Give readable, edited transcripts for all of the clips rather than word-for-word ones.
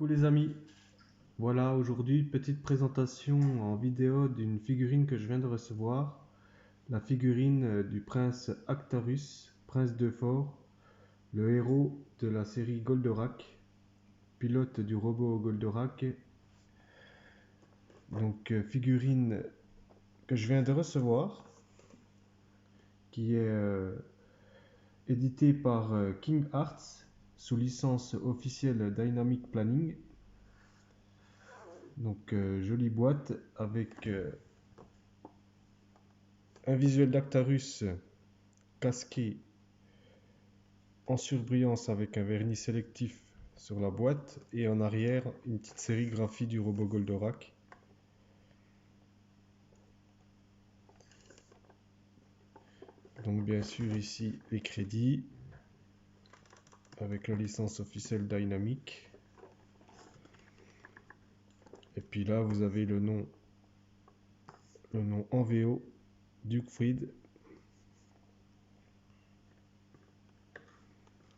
Coucou les amis, voilà aujourd'hui petite présentation en vidéo d'une figurine que je viens de recevoir, la figurine du prince Actarus, prince de Fort, le héros de la série Goldorak, pilote du robot Goldorak. Donc figurine que je viens de recevoir, qui est éditée par King Arts sous licence officielle Dynamic Planning. Donc jolie boîte avec un visuel d'Actarus casqué en surbrillance avec un vernis sélectif sur la boîte et en arrière une petite sérigraphie du robot Goldorak. Donc bien sûr ici les crédits avec la licence officielle Dynamic. Et puis là vous avez le nom en VO, Dukefried.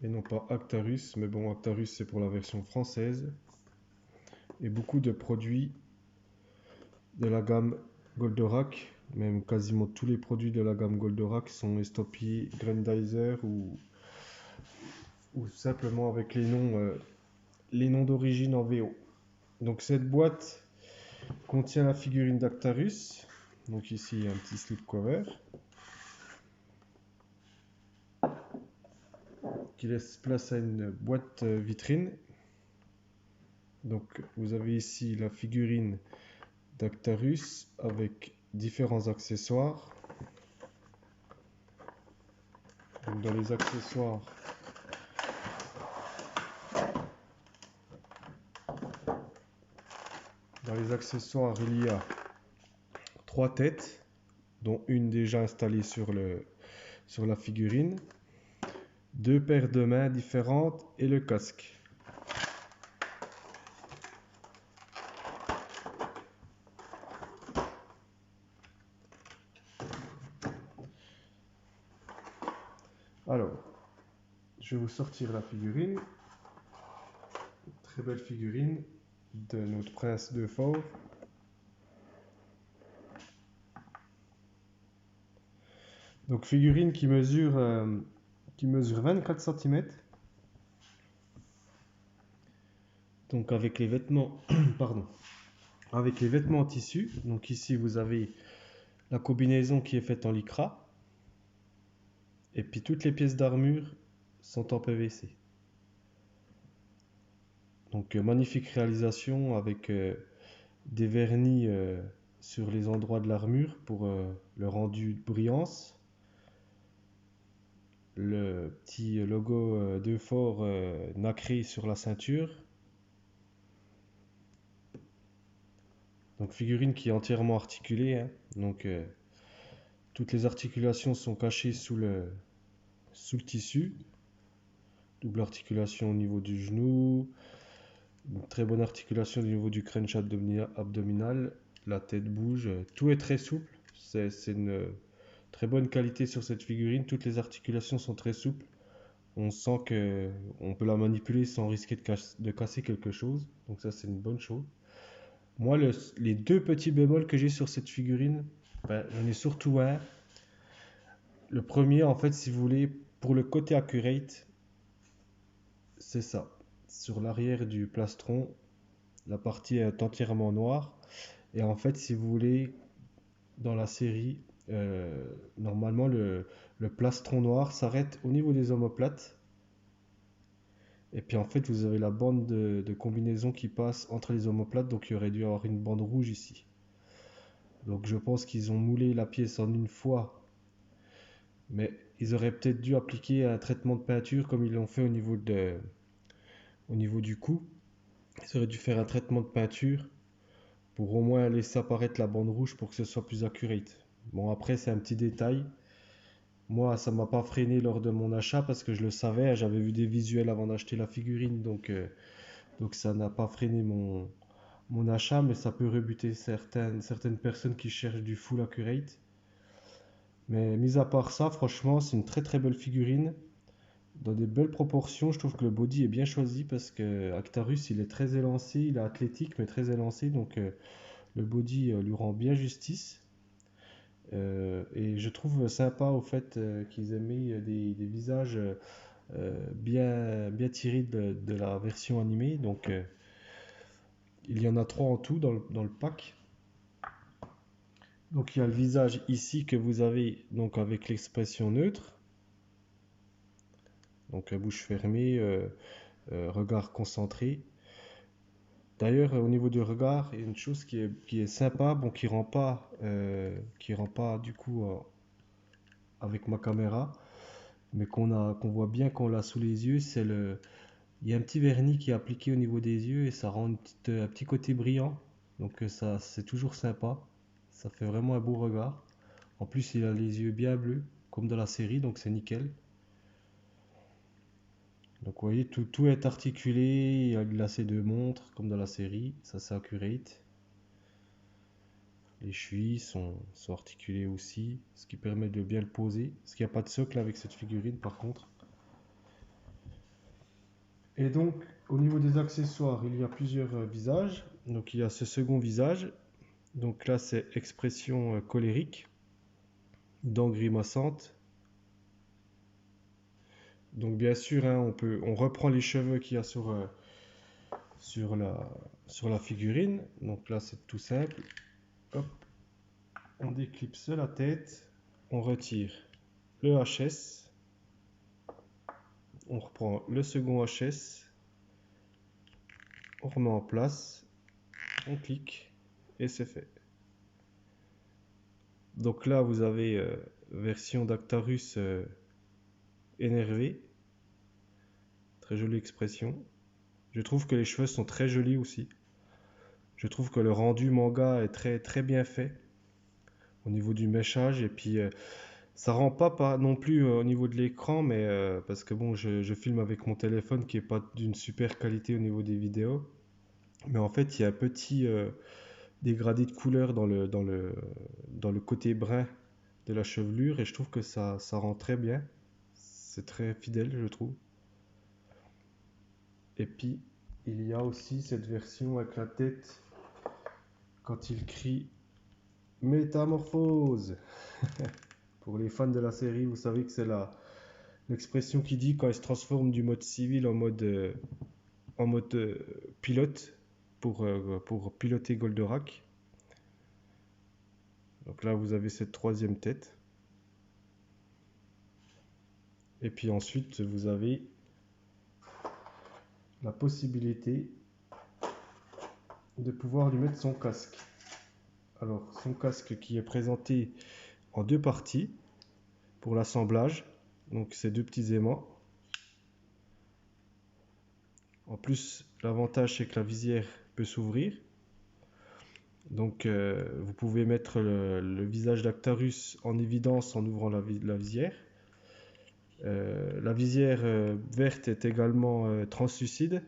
Et non pas Actarus, mais bon, Actarus c'est pour la version française. Et beaucoup de produits de la gamme Goldorak, même quasiment tous les produits de la gamme Goldorak sont estampillés Grandizer ou simplement avec les noms d'origine en VO. Donc cette boîte contient la figurine d'Actarus. Donc ici il y a un petit slipcover qui laisse place à une boîte vitrine. Donc vous avez ici la figurine d'Actarus avec différents accessoires. Donc dans les accessoires, il y a 3 têtes, dont une déjà installée sur la figurine, 2 paires de mains différentes et le casque. Alors, je vais vous sortir la figurine. Très belle figurine de notre prince de Fort. Donc figurine qui mesure 24 cm. Donc avec les vêtements, pardon, avec les vêtements en tissu. Donc ici vous avez la combinaison qui est faite en lycra. Et puis toutes les pièces d'armure sont en PVC. Donc magnifique réalisation avec des vernis sur les endroits de l'armure pour le rendu de brillance. Le petit logo de Fort nacré sur la ceinture. Donc figurine qui est entièrement articulée, hein. Donc toutes les articulations sont cachées sous le tissu. Double articulation au niveau du genou, une très bonne articulation au niveau du crunch abdominal, la tête bouge, tout est très souple. C'est une très bonne qualité sur cette figurine, toutes les articulations sont très souples. On sent qu'on peut la manipuler sans risquer de casser quelque chose, donc ça c'est une bonne chose. Moi, les 2 petits bémols que j'ai sur cette figurine, j'en ai surtout un. Le premier, en fait, si vous voulez, pour le côté accurate, c'est ça. Sur l'arrière du plastron, la partie est entièrement noire. Et en fait, si vous voulez, dans la série, normalement, le plastron noir s'arrête au niveau des omoplates. Et puis en fait, vous avez la bande de combinaison qui passe entre les omoplates. Donc il y aurait dû avoir une bande rouge ici. Donc je pense qu'ils ont moulé la pièce en une fois. Mais ils auraient peut-être dû appliquer un traitement de peinture comme ils l'ont fait au niveau du cou. Ils auraient dû faire un traitement de peinture pour au moins laisser apparaître la bande rouge pour que ce soit plus accurate. Bon, après, c'est un petit détail. Moi, ça m'a pas freiné lors de mon achat parce que je le savais, j'avais vu des visuels avant d'acheter la figurine, donc ça n'a pas freiné mon achat, mais ça peut rebuter certaines personnes qui cherchent du full accurate. Mais mis à part ça, franchement, c'est une très très belle figurine. dans des belles proportions. Je trouve que le body est bien choisi parce que Actarus, il est très élancé, il est athlétique mais très élancé, donc le body lui rend bien justice. Et je trouve sympa au fait qu'ils aient mis des visages bien tirés de la version animée. Donc il y en a trois en tout dans le pack. Donc il y a le visage ici que vous avez donc avec l'expression neutre, donc bouche fermée, regard concentré. D'ailleurs, au niveau du regard, il y a une chose qui est sympa, bon, qui rend pas du coup avec ma caméra, mais qu'on voit bien qu'on l'a sous les yeux, il y a un petit vernis qui est appliqué au niveau des yeux et ça rend un petit côté brillant. Donc ça, c'est toujours sympa. Ça fait vraiment un beau regard. En plus, il a les yeux bien bleus, comme dans la série, donc c'est nickel. Donc vous voyez, tout est articulé, il a le lacet de montre, comme dans la série, ça c'est accurate. Les chevilles sont articulées aussi, ce qui permet de bien le poser. Parce qu'il n'y a pas de socle avec cette figurine par contre. Et donc, au niveau des accessoires, il y a plusieurs visages. Donc il y a ce second visage. Donc là, c'est expression colérique, dents grimaçantes. Donc bien sûr, hein, on reprend les cheveux qu'il y a sur la figurine. Donc là, c'est tout simple. Hop, on déclipse la tête, on retire le HS, on reprend le second HS, on remet en place, on clique et c'est fait. Donc là, vous avez version d'Actarus énervé. Très jolie expression. Je trouve que les cheveux sont très jolis aussi. Je trouve que le rendu manga est très très bien fait au niveau du méchage et puis ça rend pas non plus au niveau de l'écran, mais parce que bon, je filme avec mon téléphone qui est pas d'une super qualité au niveau des vidéos, mais en fait il y a un petit dégradé de couleur dans le côté brun de la chevelure et je trouve que ça rend très bien. C'est très fidèle, je trouve. Et puis il y a aussi cette version avec la tête quand il crie Métamorphose. Pour les fans de la série, vous savez que c'est l'expression qui dit quand il se transforme du mode civil en mode pilote pour piloter Goldorak. Donc là, vous avez cette troisième tête. Et puis ensuite, vous avez la possibilité de pouvoir lui mettre son casque. Alors, son casque qui est présenté en deux parties pour l'assemblage. Donc, ces deux petits aimants. En plus, l'avantage, c'est que la visière peut s'ouvrir. Donc, vous pouvez mettre le visage d'Actarus en évidence en ouvrant la visière. La visière verte est également translucide.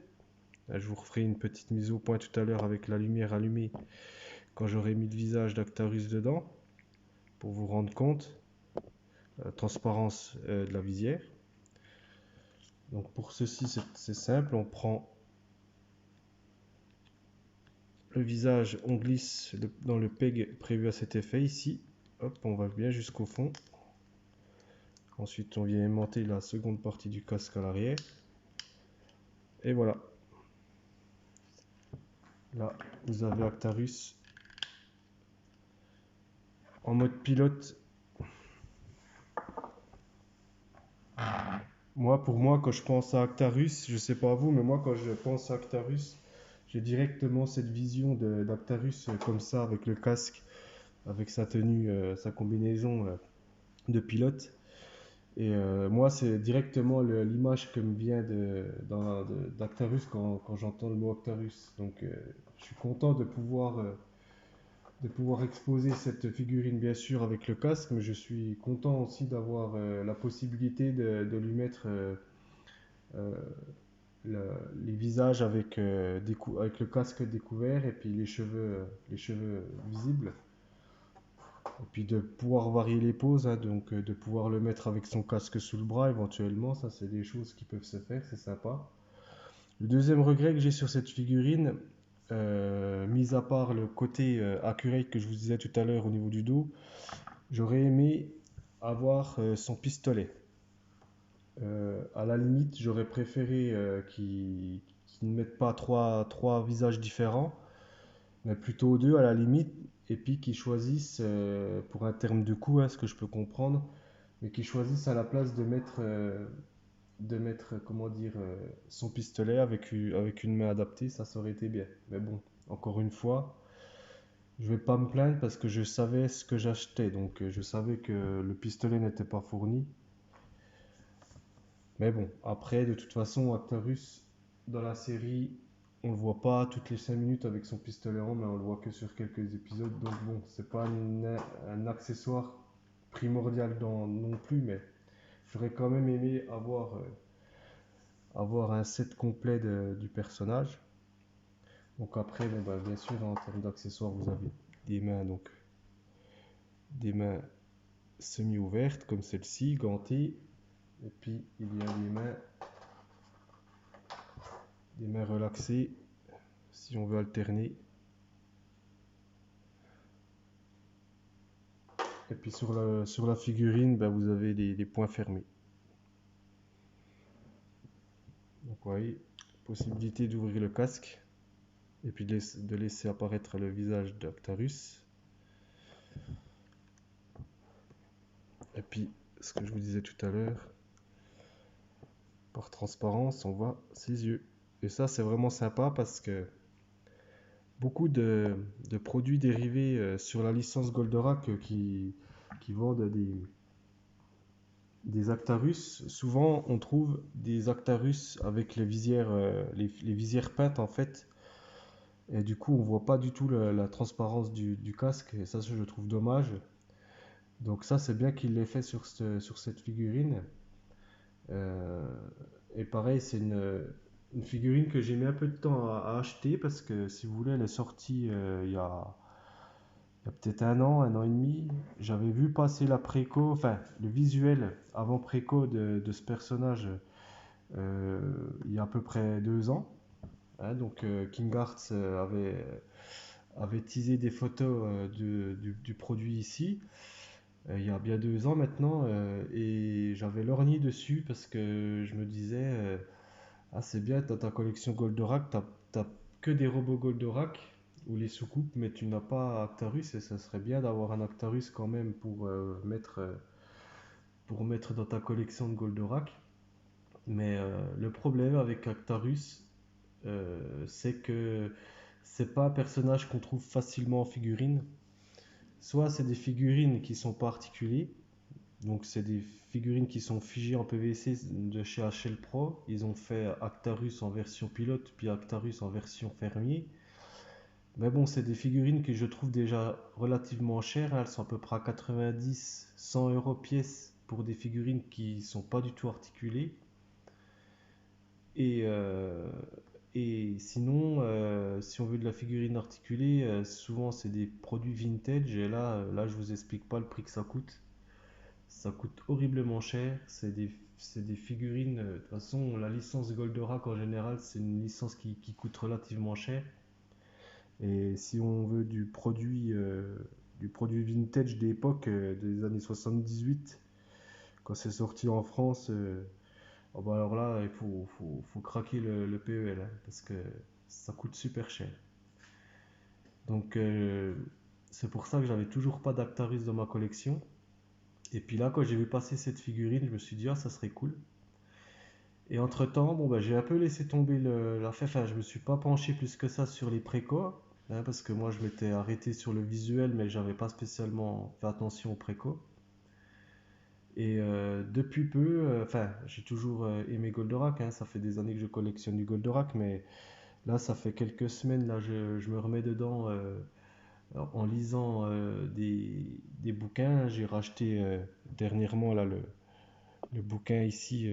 Là, je vous referai une petite mise au point tout à l'heure avec la lumière allumée quand j'aurai mis le visage d'Actarus dedans pour vous rendre compte de la transparence de la visière. Donc pour ceci, c'est simple, on prend le visage, on glisse dans le peg prévu à cet effet ici. Hop, on va bien jusqu'au fond. Ensuite, on vient aimanter la seconde partie du casque à l'arrière. Et voilà. Là, vous avez Actarus en mode pilote. Pour moi, quand je pense à Actarus, je sais pas à vous, mais moi, quand je pense à Actarus, j'ai directement cette vision d'Actarus comme ça, avec le casque, avec sa tenue, sa combinaison de pilote. Et moi, c'est directement l'image que me vient d'Actarus quand j'entends le mot Actarus. Donc, je suis content de pouvoir exposer cette figurine, bien sûr, avec le casque, mais je suis content aussi d'avoir la possibilité de lui mettre euh, les visages avec le casque découvert et puis les cheveux visibles. Et puis de pouvoir varier les poses, hein, donc de pouvoir le mettre avec son casque sous le bras éventuellement, ça c'est des choses qui peuvent se faire, c'est sympa. Le deuxième regret que j'ai sur cette figurine, mis à part le côté accurate que je vous disais tout à l'heure au niveau du dos, j'aurais aimé avoir son pistolet. À la limite, j'aurais préféré qu'ils ne mettent pas trois visages différents, mais plutôt deux à la limite, et puis qu'ils choisissent, pour un terme de coût, hein, ce que je peux comprendre, mais qu'ils choisissent à la place de mettre comment dire, son pistolet avec une main adaptée, ça aurait été bien. Mais bon, encore une fois, je vais pas me plaindre parce que je savais ce que j'achetais, donc je savais que le pistolet n'était pas fourni. Mais bon, après, de toute façon, Actarus, dans la série, on le voit pas toutes les 5 minutes avec son pistolet en main, on le voit que sur quelques épisodes, donc bon, c'est pas un accessoire primordial non plus, mais j'aurais quand même aimé avoir un set complet du personnage. Donc après, bon, bah, bien sûr, en termes d'accessoires, vous avez des mains, donc des mains semi-ouvertes comme celle-ci, gantées, et puis il y a des mains relaxées si on veut alterner. Et puis sur la figurine, bah, vous avez les poings fermés. Donc vous voyez, possibilité d'ouvrir le casque et puis de laisser apparaître le visage d'Actarus. Et puis, ce que je vous disais tout à l'heure, par transparence, on voit ses yeux. Et ça, c'est vraiment sympa parce que beaucoup de produits dérivés sur la licence Goldorak qui vendent des Actarus, souvent on trouve des Actarus avec les visières peintes en fait. Et du coup, on voit pas du tout la transparence du casque. Et ça, je trouve dommage. Donc ça, c'est bien qu'il l'ait fait sur cette figurine. Euh, et pareil, c'est une figurine que j'ai mis un peu de temps à acheter parce que si vous voulez, elle est sortie il y a peut-être un an et demi. J'avais vu passer la préco, enfin le visuel avant préco de ce personnage euh, il y a à peu près 2 ans. Hein, donc King Arts avait teasé des photos du produit ici, il y a bien 2 ans maintenant, et j'avais lorgné dessus parce que je me disais, ah c'est bien, dans ta collection Goldorak, t'as que des robots Goldorak ou les soucoupes, mais tu n'as pas Actarus, et ça serait bien d'avoir un Actarus quand même pour mettre dans ta collection de Goldorak. Mais le problème avec Actarus, c'est que c'est pas un personnage qu'on trouve facilement en figurine. Soit c'est des figurines qui sont pas articulées, donc c'est des figurines qui sont figées en PVC de chez HL Pro. Ils ont fait Actarus en version pilote, puis Actarus en version fermier. Mais bon, c'est des figurines que je trouve déjà relativement chères, hein. Elles sont à peu près à 90, 100 euros pièce pour des figurines qui sont pas du tout articulées. Et, euh, et sinon, si on veut de la figurine articulée, souvent c'est des produits vintage. Et là, je vous explique pas le prix que ça coûte. Ça coûte horriblement cher. C'est des figurines. De toute façon, la licence Goldorak en général, c'est une licence qui coûte relativement cher. Et si on veut du produit vintage d'époque, des années 78, quand c'est sorti en France, oh bah alors là, il faut craquer le PEL, hein, parce que ça coûte super cher. Donc c'est pour ça que j'avais toujours pas d'Actarus dans ma collection. Et puis là, quand j'ai vu passer cette figurine, je me suis dit, ah, ça serait cool. Et entre-temps, bon, bah, j'ai un peu laissé tomber l'affaire. Enfin, je me suis pas penché plus que ça sur les précos, hein, parce que moi, je m'étais arrêté sur le visuel, mais j'avais pas spécialement fait attention aux précos. Et depuis peu, enfin, j'ai toujours aimé Goldorak, hein, ça fait des années que je collectionne du Goldorak, mais là, ça fait quelques semaines, là, je me remets dedans en lisant des bouquins. J'ai racheté dernièrement là, le bouquin ici,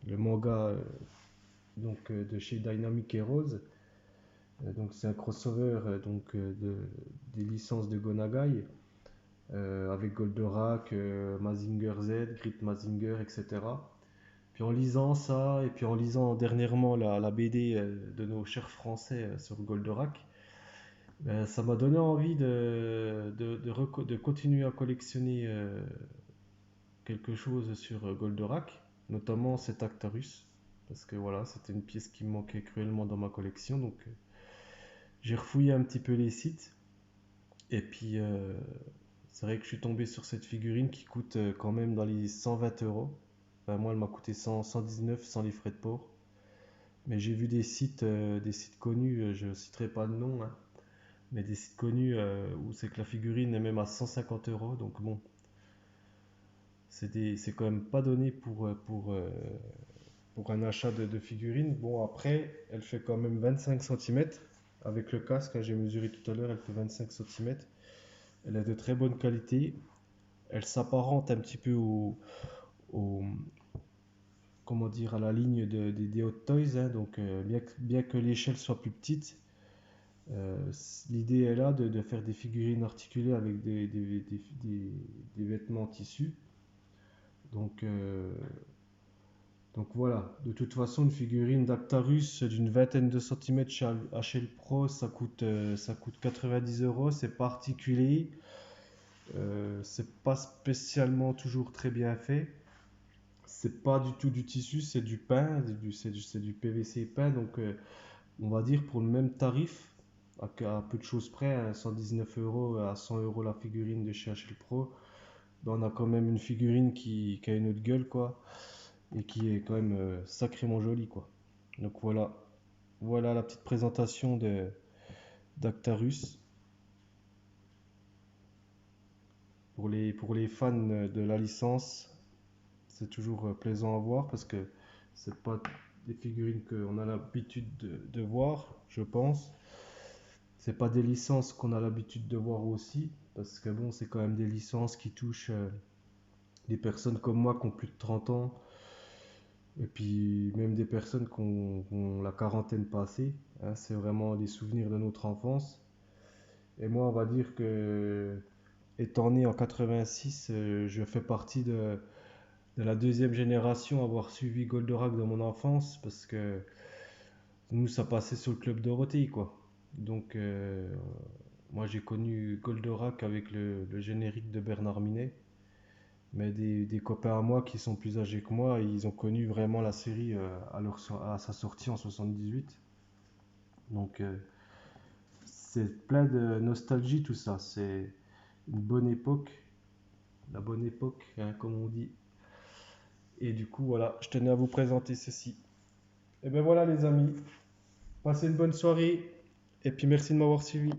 le manga donc, de chez Dynamic Heroes. Donc c'est un crossover des licences de Gonagai. avec Goldorak, Mazinger Z, Grit Mazinger, etc. Puis en lisant ça, et puis en lisant dernièrement la BD de nos chers Français sur Goldorak, ben, ça m'a donné envie de continuer à collectionner quelque chose sur Goldorak, notamment cet Actarus, parce que voilà, c'était une pièce qui me manquait cruellement dans ma collection, donc j'ai refouillé un petit peu les sites, et puis c'est vrai que je suis tombé sur cette figurine qui coûte quand même dans les 120 euros. Enfin, moi, elle m'a coûté 119 sans les frais de port. Mais j'ai vu des sites connus, je ne citerai pas de nom, hein, mais des sites connus où c'est que la figurine est même à 150 euros. Donc bon, c'est quand même pas donné pour un achat de figurine. Bon, après, elle fait quand même 25 centimètres. Avec le casque, hein, j'ai mesuré tout à l'heure, elle fait 25 centimètres. Elle est de très bonne qualité. Elle s'apparente un petit peu au- comment dire, à la ligne des Hot Toys, hein. Donc, bien que l'échelle soit plus petite, l'idée est là de faire des figurines articulées avec des vêtements en tissu. Donc, voilà, de toute façon, une figurine d'Actarus d'une vingtaine de centimètres chez HL Pro, ça coûte 90 euros. C'est pas articulé, c'est pas spécialement toujours très bien fait. C'est pas du tout du tissu, c'est du pain, c'est du PVC peint. Donc, on va dire pour le même tarif, à peu de choses près, hein, 119 euros à 100 euros la figurine de chez HL Pro, ben, on a quand même une figurine qui a une autre gueule, quoi, et qui est quand même sacrément jolie, quoi. Donc voilà, voilà la petite présentation d'Actarus. Pour les fans de la licence, c'est toujours plaisant à voir parce que c'est pas des figurines qu'on a l'habitude de voir, je pense. C'est pas des licences qu'on a l'habitude de voir aussi, parce que bon, c'est quand même des licences qui touchent des personnes comme moi qui ont plus de 30 ans, et puis même des personnes qui ont la quarantaine passée, hein. C'est vraiment des souvenirs de notre enfance. Et moi, on va dire que, étant né en 86, je fais partie de la deuxième génération à avoir suivi Goldorak dans mon enfance, parce que nous, ça passait sur le club Dorothée, quoi. Donc, moi, j'ai connu Goldorak avec le générique de Bernard Minet. Mais des copains à moi qui sont plus âgés que moi, ils ont connu vraiment la série à sa sortie en 78. Donc, c'est plein de nostalgie tout ça. C'est une bonne époque, la bonne époque, hein, comme on dit. Et du coup, voilà, je tenais à vous présenter ceci. Et ben voilà, les amis, passez une bonne soirée. Et puis merci de m'avoir suivi.